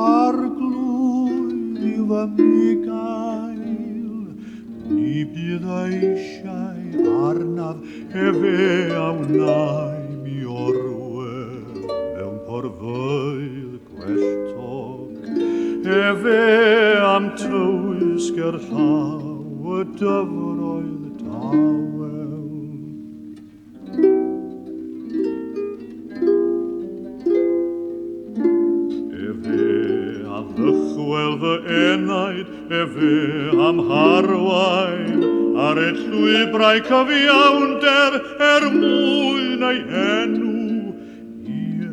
arglwydd yw fy migael, ni bydd eisiau arnaf efe awnau mi orwedd mewn porfydd gwelltog, efe am tywys ger llaw y dyfroedd tawel. Efe a ddychwel fy enaid, efe am harwain, ar y llwybrau cyfiawnder mwyn ei enw, ie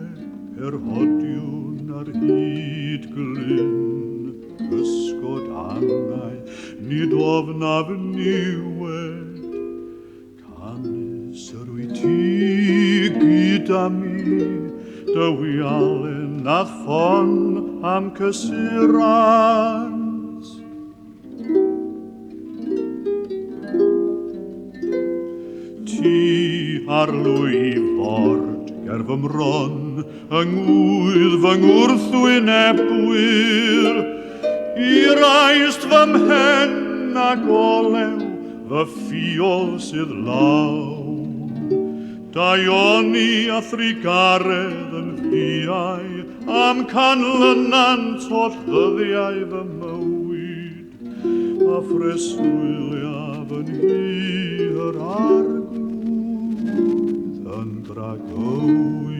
hodiwn ar hyd glyn, cysgod angau, nid ofnaf niwed, canes yr wyt ti gyda mi, dy wialen a ffon am cysurant. Ti ar lwy ford ger fy mron, yngwydd fy ngwrthwynebwyr, i'r aist fy mhen ac olew fy ffiol sydd law. Daioni a thrigaredd yn ddiau am canlynant oll ddyddiau fy mywyd, a phreswyliaf yn hir arglwydd yn dragowyd.